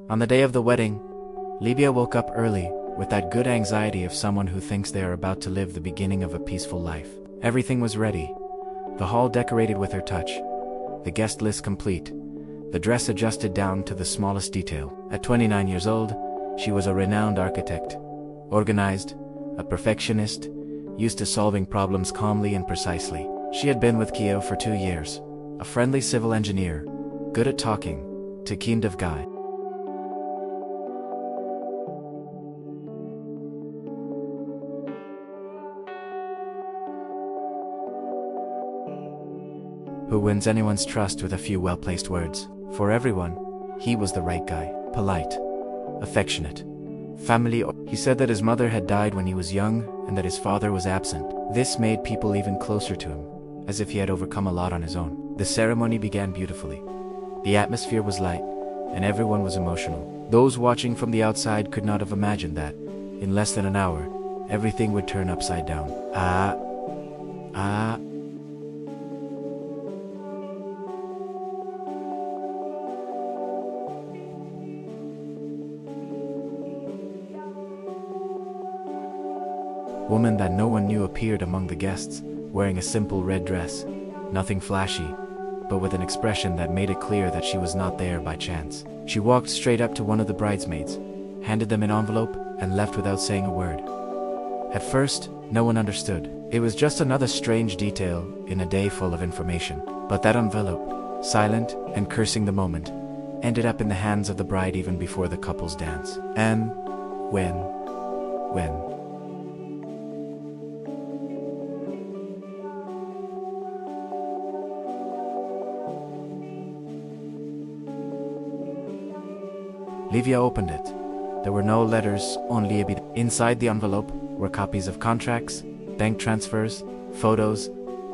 On the day of the wedding, Livia woke up early with that good anxiety of someone who thinks they are about to live the beginning of a peaceful life. Everything was ready. The hall decorated with her touch, the guest list complete, the dress adjusted down to the smallest detail. At 29 years old, she was a renowned architect, organized, a perfectionist, used to solving problems calmly and precisely. She had been with Kyo for 2 years, a friendly civil engineer, good at talking, to kind of guy. Who wins anyone's trust with a few well-placed words. For everyone, he was the right guy. Polite, affectionate, family. He said that his mother had died when he was young and that his father was absent. This made people even closer to him, as if he had overcome a lot on his own. The ceremony began beautifully. The atmosphere was light, and everyone was emotional. Those watching from the outside could not have imagined that, in less than an hour, everything would turn upside down. Woman that no one knew appeared among the guests, wearing a simple red dress, nothing flashy, but with an expression that made it clear that she was not there by chance. She walked straight up to one of the bridesmaids, handed them an envelope, and left without saying a word. At first, no one understood. It was just another strange detail in a day full of information. But that envelope, silent and cursing the moment, ended up in the hands of the bride even before the couple's dance. And when Livia opened it. There were no letters, only a bit. Inside the envelope were copies of contracts, bank transfers, photos,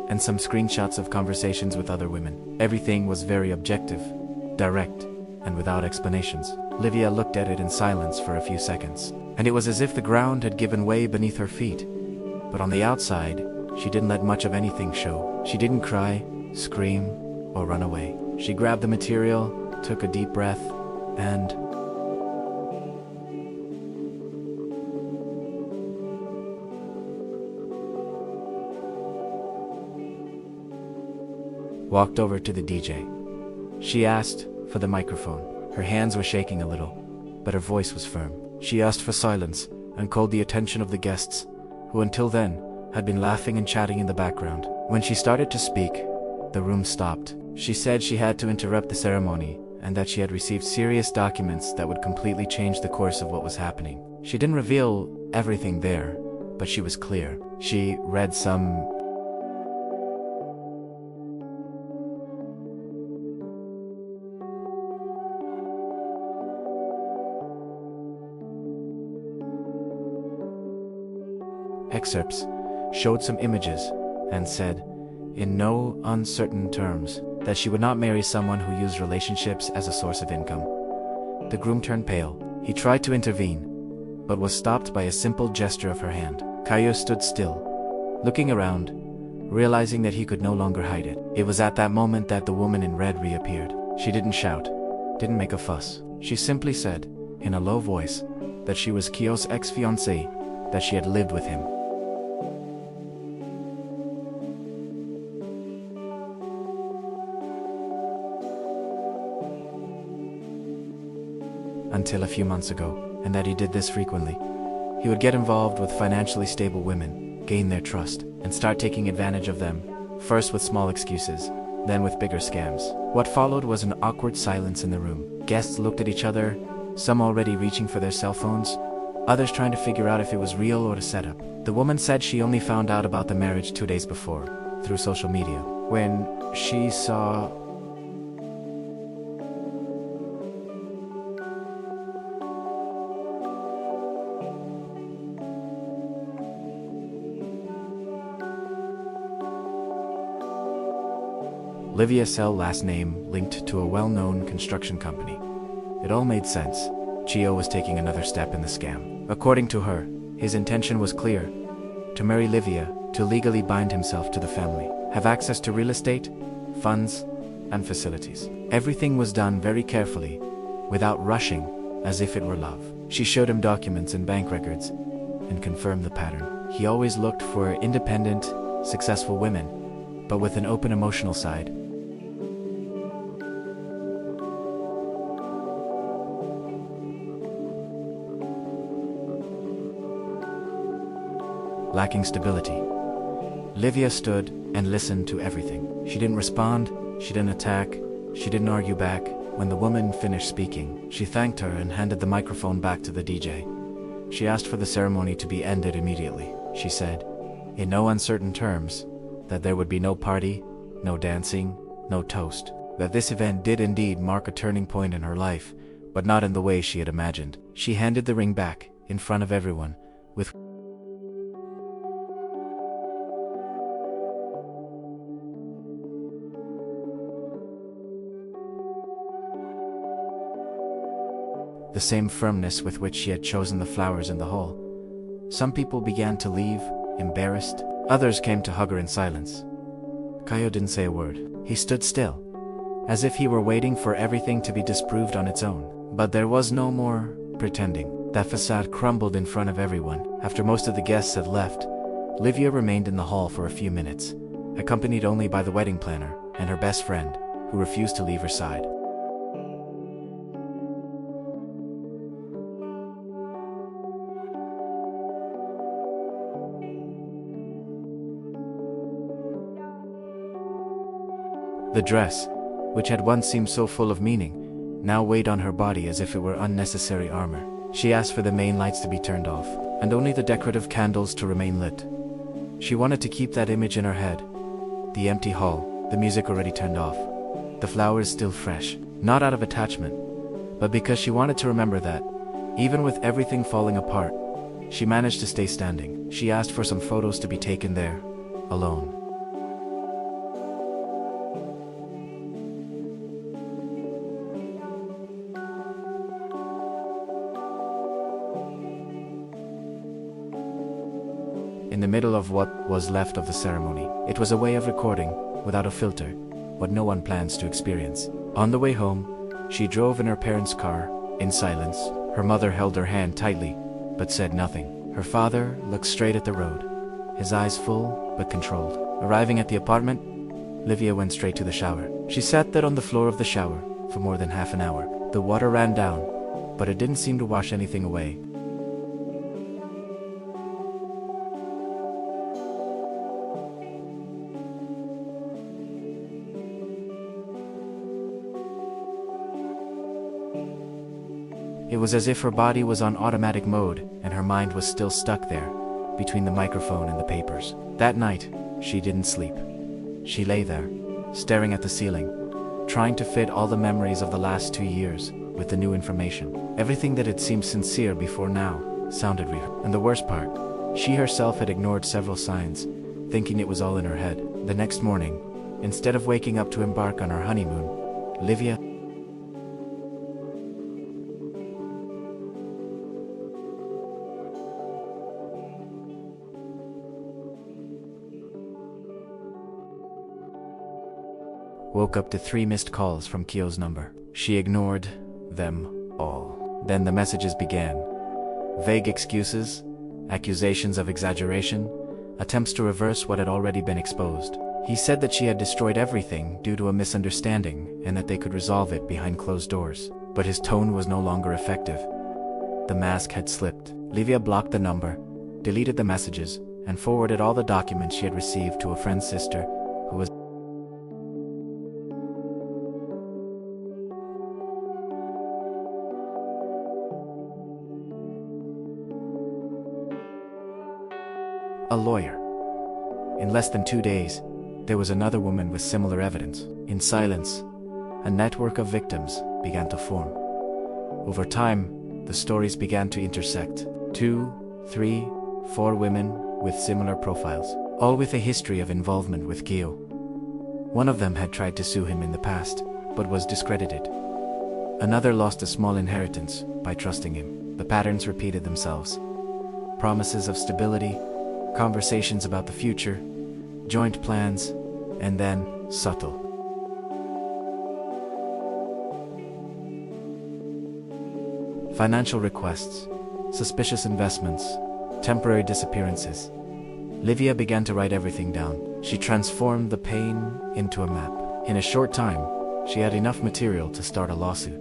and some screenshots of conversations with other women. Everything was very objective, direct, and without explanations. Livia looked at it in silence for a few seconds, and it was as if the ground had given way beneath her feet. But on the outside, she didn't let much of anything show. She didn't cry, scream, or run away. She grabbed the material, took a deep breath, and walked over to the DJ. She asked for the microphone. Her hands were shaking a little, but her voice was firm. She asked for silence and called the attention of the guests, who until then had been laughing and chatting in the background. When she started to speak, the room stopped. She said she had to interrupt the ceremony and that she had received serious documents that would completely change the course of what was happening. She didn't reveal everything there, but she was clear. She read some excerpts, showed some images, and said, in no uncertain terms, that she would not marry someone who used relationships as a source of income. The groom turned pale. He tried to intervene, but was stopped by a simple gesture of her hand. Kyo stood still, looking around, realizing that he could no longer hide it. It was at that moment that the woman in red reappeared. She didn't shout, didn't make a fuss. She simply said, in a low voice, that she was Kyo's ex-fiancé, that she had lived with him. Until a few months ago, and that he did this frequently. He would get involved with financially stable women, gain their trust, and start taking advantage of them, first with small excuses, then with bigger scams. What followed was an awkward silence in the room. Guests looked at each other, some already reaching for their cell phones, others trying to figure out if it was real or a setup. The woman said she only found out about the marriage 2 days before, through social media, when she saw Livia's cell last name linked to a well-known construction company. It all made sense. Kyo was taking another step in the scam. According to her, his intention was clear: to marry Livia, to legally bind himself to the family, have access to real estate, funds, and facilities. Everything was done very carefully, without rushing, as if it were love. She showed him documents and bank records and confirmed the pattern. He always looked for independent, successful women, but with an open emotional side. Lacking stability. Livia stood and listened to everything. She didn't respond, she didn't attack, she didn't argue back. When the woman finished speaking, she thanked her and handed the microphone back to the DJ. She asked for the ceremony to be ended immediately. She said, in no uncertain terms, that there would be no party, no dancing, no toast. That this event did indeed mark a turning point in her life, but not in the way she had imagined. She handed the ring back, in front of everyone, with the same firmness with which she had chosen the flowers in the hall. Some people began to leave, embarrassed. Others came to hug her in silence. Caio didn't say a word. He stood still, as if he were waiting for everything to be disproved on its own. But there was no more pretending. That facade crumbled in front of everyone. After most of the guests had left, Livia remained in the hall for a few minutes, accompanied only by the wedding planner and her best friend, who refused to leave her side. The dress, which had once seemed so full of meaning, now weighed on her body as if it were unnecessary armor. She asked for the main lights to be turned off, and only the decorative candles to remain lit. She wanted to keep that image in her head. The empty hall, the music already turned off, the flowers still fresh, not out of attachment, but because she wanted to remember that, even with everything falling apart, she managed to stay standing. She asked for some photos to be taken there, alone. In the middle of what was left of the ceremony, it was a way of recording, without a filter, what no one plans to experience. On the way home, she drove in her parents' car, in silence. Her mother held her hand tightly, but said nothing. Her father looked straight at the road, his eyes full but controlled. Arriving at the apartment, Livia went straight to the shower. She sat there on the floor of the shower for more than half an hour. The water ran down, but it didn't seem to wash anything away. It was as if her body was on automatic mode and her mind was still stuck there, between the microphone and the papers. That night, she didn't sleep. She lay there, staring at the ceiling, trying to fit all the memories of the last 2 years with the new information. Everything that had seemed sincere before now sounded real. And the worst part, she herself had ignored several signs, thinking it was all in her head. The next morning, instead of waking up to embark on her honeymoon, Livia woke up to 3 missed calls from Caio's number. She ignored them all. Then the messages began. Vague excuses, accusations of exaggeration, attempts to reverse what had already been exposed. He said that she had destroyed everything due to a misunderstanding and that they could resolve it behind closed doors. But his tone was no longer effective. The mask had slipped. Livia blocked the number, deleted the messages, and forwarded all the documents she had received to a friend's sister who was a lawyer. In less than 2 days, there was another woman with similar evidence. In silence, a network of victims began to form. Over time, the stories began to intersect. 2, 3, 4 women with similar profiles, all with a history of involvement with Caio. One of them had tried to sue him in the past, but was discredited. Another lost a small inheritance by trusting him. The patterns repeated themselves. Promises of stability, conversations about the future, joint plans, and then subtle. financial requests, suspicious investments, temporary disappearances. Livia began to write everything down. She transformed the pain into a map. In a short time, she had enough material to start a lawsuit.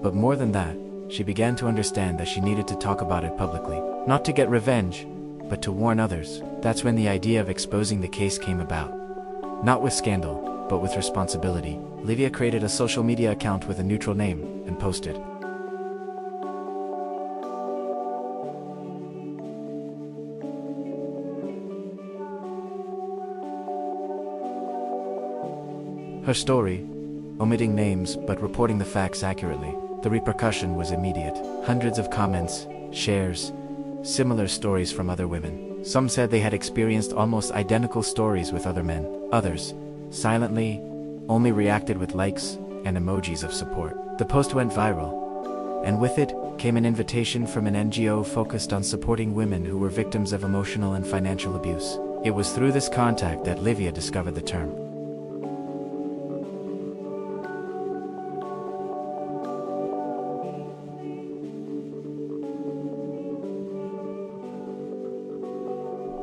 But more than that, she began to understand that she needed to talk about it publicly. Not to get revenge, but to warn others. That's when the idea of exposing the case came about. Not with scandal, but with responsibility. Livia created a social media account with a neutral name and posted. Her story, omitting names but reporting the facts accurately. The repercussion was immediate. Hundreds of comments, shares, similar stories from other women. Some said they had experienced almost identical stories with other men. Others, silently, only reacted with likes and emojis of support. The post went viral, and with it came an invitation from an NGO focused on supporting women who were victims of emotional and financial abuse. It was through this contact that Livia discovered the term.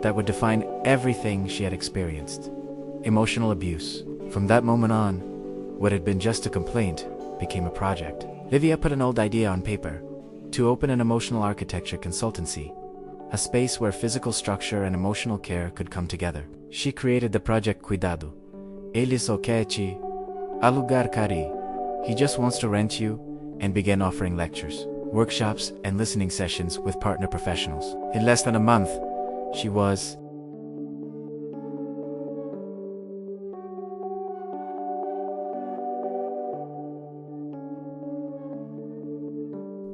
That would define everything she had experienced. Emotional abuse. From that moment on, what had been just a complaint became a project. Livia put an old idea on paper to open an emotional architecture consultancy, a space where physical structure and emotional care could come together. She created the project Cuidado. Ele só quer te alugar cari. He just wants to rent you, and began offering lectures, workshops, and listening sessions with partner professionals. In less than a month, she was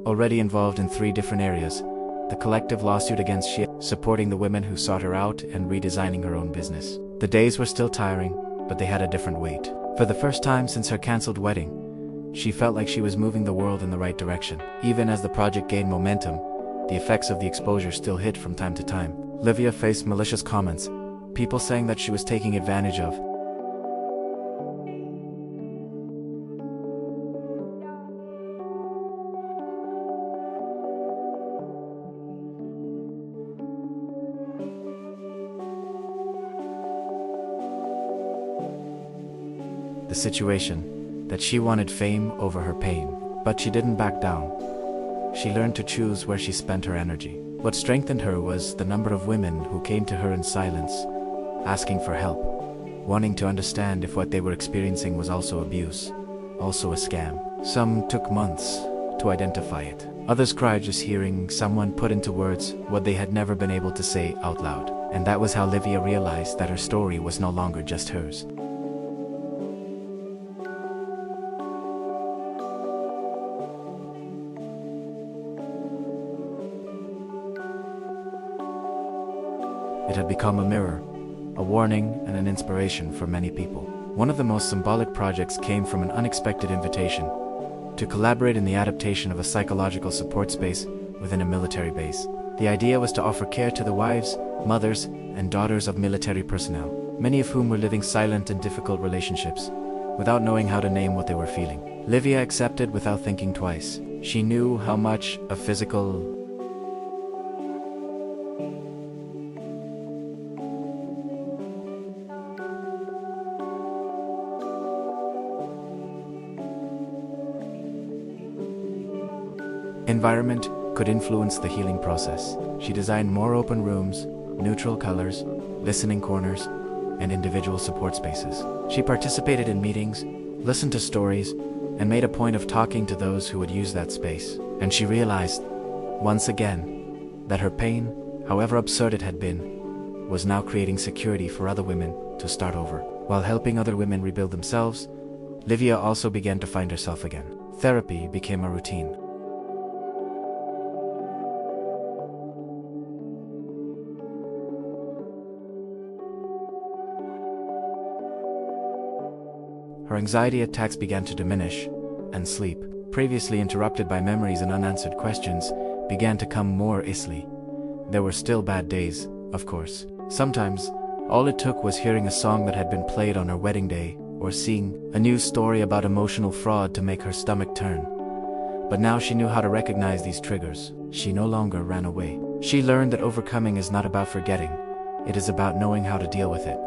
already involved in 3 different areas: the collective lawsuit against Xie, supporting the women who sought her out, and redesigning her own business. The days were still tiring, but they had a different weight. For the first time since her cancelled wedding, she felt like she was moving the world in the right direction. Even as the project gained momentum, the effects of the exposure still hit from time to time. Livia faced malicious comments, people saying that she was taking advantage of the situation, that she wanted fame over her pain. But she didn't back down. She learned to choose where she spent her energy. What strengthened her was the number of women who came to her in silence, asking for help, wanting to understand if what they were experiencing was also abuse, also a scam. Some took months to identify it. Others cried just hearing someone put into words what they had never been able to say out loud. And that was how Livia realized that her story was no longer just hers. It had become a mirror, a warning, and an inspiration for many people. One of the most symbolic projects came from an unexpected invitation to collaborate in the adaptation of a psychological support space within a military base. The idea was to offer care to the wives, mothers, and daughters of military personnel, many of whom were living silent and difficult relationships, without knowing how to name what they were feeling. Livia accepted without thinking twice. She knew how much a physical environment could influence the healing process. She designed more open rooms, neutral colors, listening corners, and individual support spaces. She participated in meetings, listened to stories, and made a point of talking to those who would use that space. And she realized, once again, that her pain, however absurd it had been, was now creating security for other women to start over. While helping other women rebuild themselves, Livia also began to find herself again. Therapy became a routine. Her anxiety attacks began to diminish, and sleep, previously interrupted by memories and unanswered questions, began to come more easily. There were still bad days, of course. Sometimes, all it took was hearing a song that had been played on her wedding day, or seeing a news story about emotional fraud to make her stomach turn. But now she knew how to recognize these triggers. She no longer ran away. She learned that overcoming is not about forgetting. It is about knowing how to deal with it.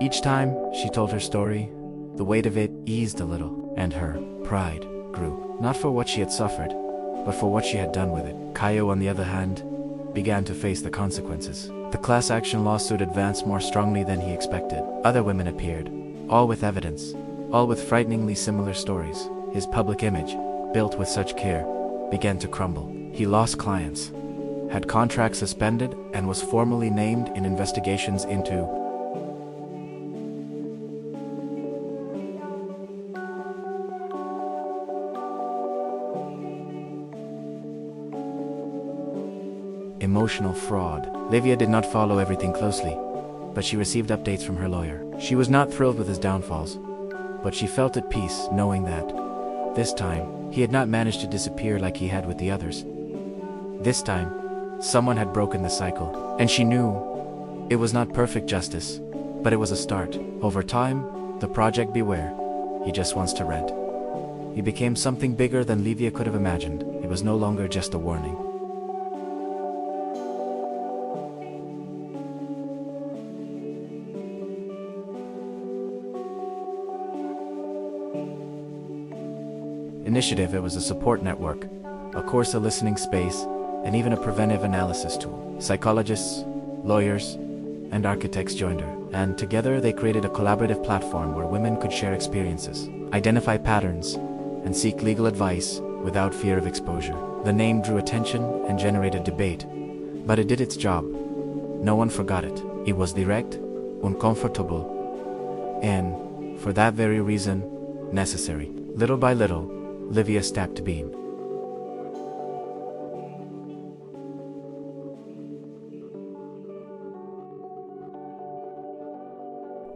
Each time she told her story, the weight of it eased a little, and her pride grew. Not for what she had suffered, but for what she had done with it. Kayo, on the other hand, began to face the consequences. The class action lawsuit advanced more strongly than he expected. Other women appeared, all with evidence, all with frighteningly similar stories. His public image, built with such care, began to crumble. He lost clients, had contracts suspended, and was formally named in investigations into emotional fraud. Livia did not follow everything closely, but she received updates from her lawyer. She was not thrilled with his downfalls, but she felt at peace knowing that, this time, he had not managed to disappear like he had with the others. This time, someone had broken the cycle, and she knew it was not perfect justice, but it was a start. Over time, the project Beware, he just wants to rent. He became something bigger than Livia could have imagined. It was no longer just a warning. Initiative, it was a support network, a course, a listening space, and even a preventive analysis tool. Psychologists, lawyers, and architects joined her, and together they created a collaborative platform where women could share experiences, identify patterns, and seek legal advice without fear of exposure. The name drew attention and generated debate, but it did its job. No one forgot it. It was direct, uncomfortable, and, for that very reason, necessary. Little by little, Livia stopped being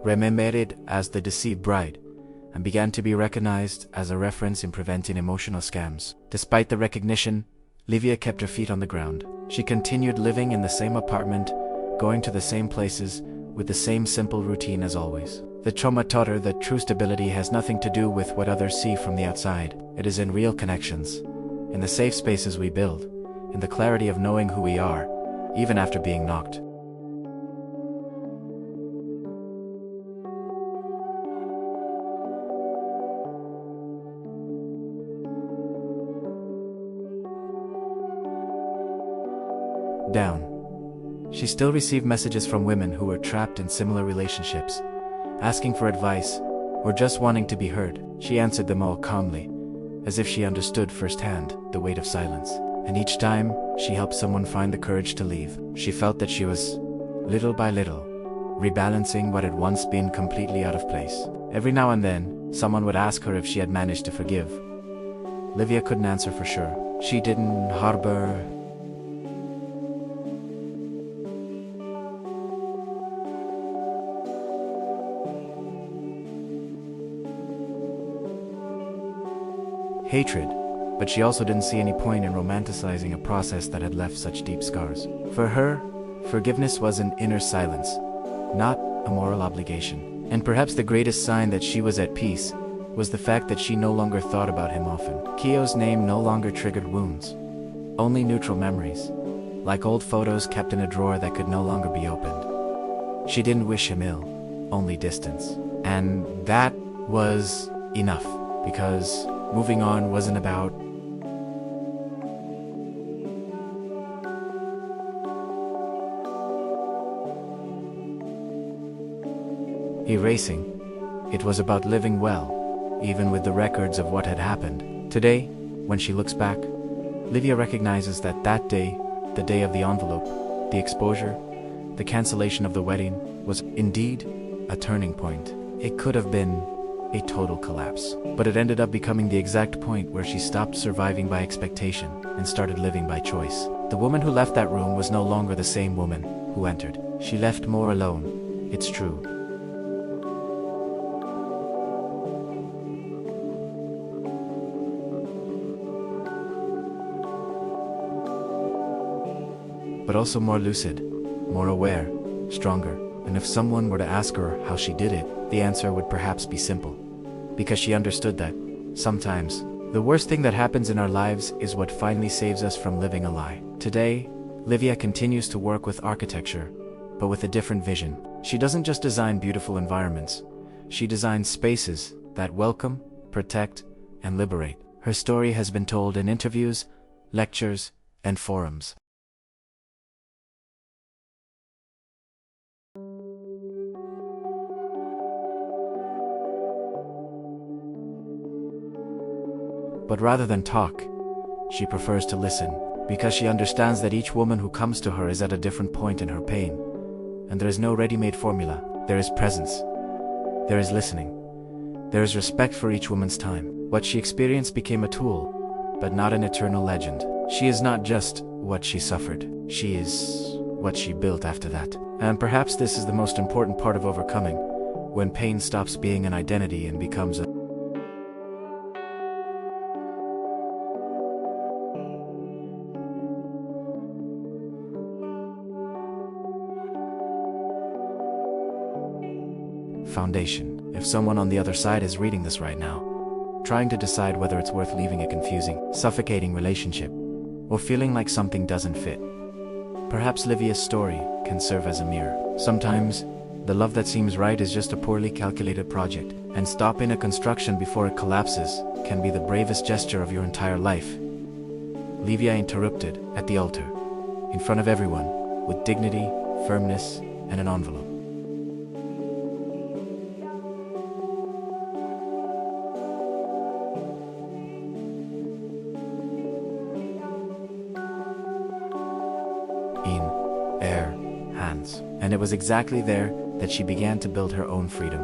remembered as the deceived bride, and began to be recognized as a reference in preventing emotional scams. Despite the recognition, Livia kept her feet on the ground. She continued living in the same apartment, going to the same places, with the same simple routine as always. The trauma taught her that true stability has nothing to do with what others see from the outside. It is in real connections, in the safe spaces we build, in the clarity of knowing who we are, even after being knocked down. She still received messages from women who were trapped in similar relationships, asking for advice, or just wanting to be heard. She answered them all calmly, as if she understood firsthand the weight of silence. And each time, she helped someone find the courage to leave. She felt that she was, little by little, rebalancing what had once been completely out of place. Every now and then, someone would ask her if she had managed to forgive. Livia couldn't answer for sure. She didn't harbor hatred, but she also didn't see any point in romanticizing a process that had left such deep scars. For her, forgiveness was an inner silence, not a moral obligation. And perhaps the greatest sign that she was at peace was the fact that she no longer thought about him often. Kiyo's name no longer triggered wounds, only neutral memories, like old photos kept in a drawer that could no longer be opened. She didn't wish him ill, only distance. And that was enough, because moving on wasn't about erasing. It was about living well, even with the records of what had happened. Today, when she looks back, Livia recognizes that that day, the day of the envelope, the exposure, the cancellation of the wedding, was indeed a turning point. It could have been a total collapse, but it ended up becoming the exact point where she stopped surviving by expectation and started living by choice. The woman who left that room was no longer the same woman who entered. She left more alone, it's true. but also more lucid, more aware, stronger. And if someone were to ask her how she did it, the answer would perhaps be simple. Because she understood that, sometimes, the worst thing that happens in our lives is what finally saves us from living a lie. Today, Livia continues to work with architecture, but with a different vision. She doesn't just design beautiful environments, she designs spaces that welcome, protect, and liberate. Her story has been told in interviews, lectures, and forums. But rather than talk, she prefers to listen, because she understands that each woman who comes to her is at a different point in her pain, and there is no ready-made formula. There is presence. There is listening. There is respect for each woman's time. What she experienced became a tool, but not an eternal legend. She is not just what she suffered. She is what she built after that. And perhaps this is the most important part of overcoming, when pain stops being an identity and becomes a foundation. If someone on the other side is reading this right now, trying to decide whether it's worth leaving a confusing, suffocating relationship, or feeling like something doesn't fit, perhaps Livia's story can serve as a mirror. Sometimes, the love that seems right is just a poorly calculated project, and stopping a construction before it collapses can be the bravest gesture of your entire life. Livia interrupted at the altar, in front of everyone, with dignity, firmness, and an envelope. In her hands. And it was exactly there that she began to build her own freedom.